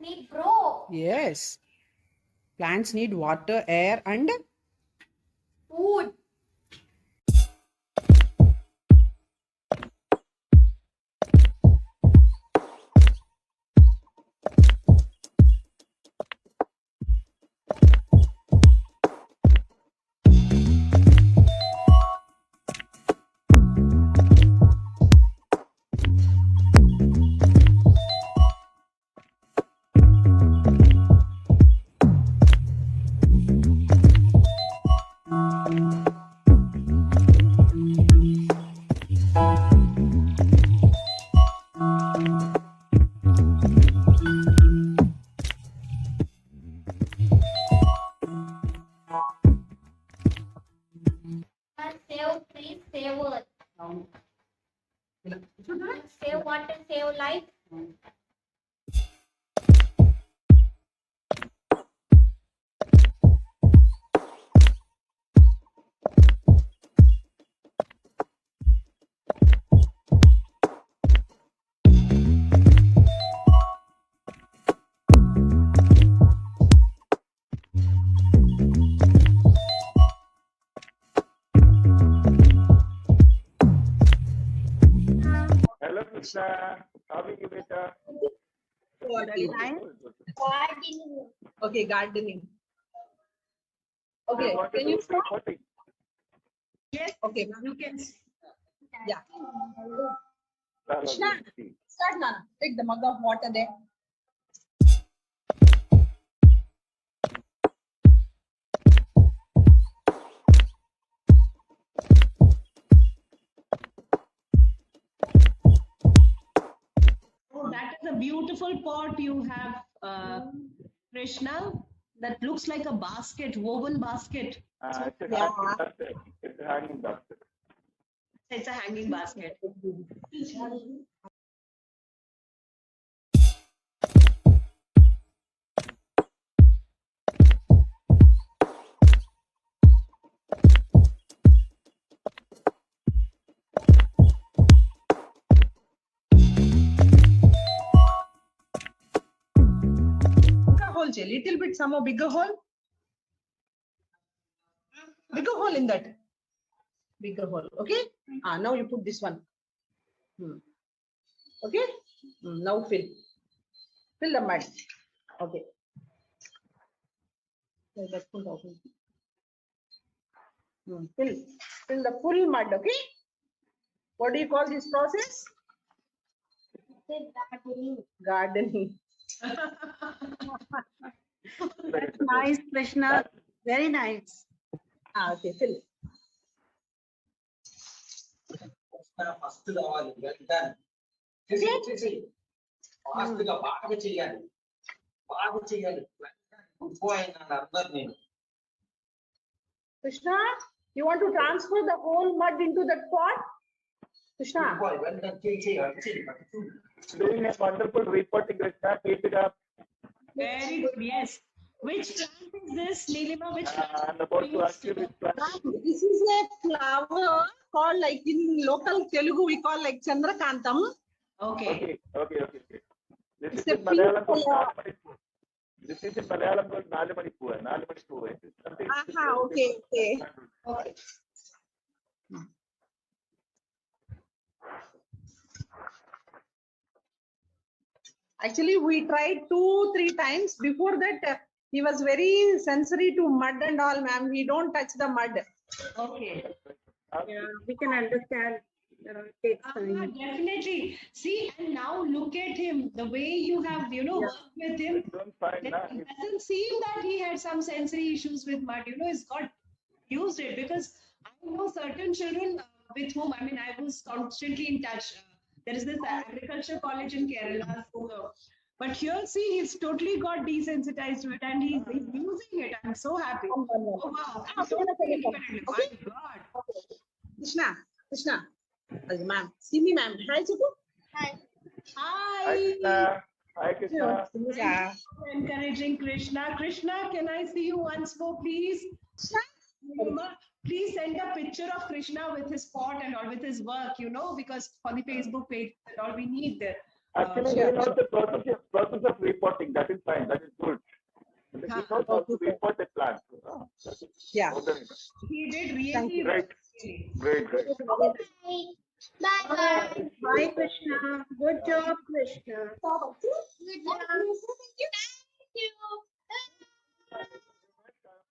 need grow. Yes. Plants need water, air, and Food. Save trees, save earth. Save water, save life. Hello, Krishna. How are you, beta? Gardening. Gardening. Okay, gardening. You Okay, want to can do you start? reporting? Yes. Okay, you can. Yeah. Follow Krishna, me. start, Nana. Take the mug of water there. Oh, that is a beautiful pot you have, Krishna. That looks like a basket, woven basket. It's a Yeah. hanging basket. It's a hanging basket. It's a hanging basket. Bigger hole, Jay. Little bit, some more bigger hole. Bigger hole in that. Bigger hole. Okay. Now you put this one. Okay. Now fill. Fill the mud. Okay. Let's put open. Fill. Fill the full mud. Okay. What do you call this process? Gardening. That's Nice, Krishna. Very nice. Okay, fill. First కావాలి వెళ్తాను fast గా బాగా చెయ్యాలి పోయినాను అర్థం నేను Krishna, you want to transfer the whole mud into that pot? Krishna. వెళ్తాను చెయ్యి doing a wonderful reporting, Krishna. Keep it up. Very good, yes. Which plant is this, Nilima? Which plant? I'm about to ask you this plant. This is a flower called, like in local Telugu we call like Chandrakantam. Okay. Okay. This It's is a in Malayalam pink called color. Nalamanipu. This is in Malayalam called Nalamanipu. Nalamanipu. Something. Okay. Okay. Actually, we tried 2-3 times. Before that, he was very sensory to mud and all, ma'am. We don't touch the mud. Okay. Yeah, we can understand. It takes time. Definitely. See, and now look at him. The way you have, worked with him. Don't find that. It doesn't seem that he had some sensory issues with mud. He's got used it because I know certain children with whom, I was constantly in touch. There is this agriculture college in Kerala. But here, see, he's totally got desensitized to it and he's using it. I'm so happy. Oh, wow. I'm so independently. Okay. My God. Krishna. Ma'am. See me, ma'am. Hi, Chiku. Hi. Hi, Hi. Krishna. Hi, Krishna. Yeah. Encouraging Krishna. Krishna, can I see you once more, please? Nilima, please send a picture of Krishna with his pot and all, with his work, because for the Facebook page and all we need there. Actually, he knows the process of reporting. That is fine. That is good. He knows how to report a plant. Yeah. More than enough. He did really Great. well. Great. Bye bye. Bye, Krishna. Good job, Krishna. Good luck. Thank you.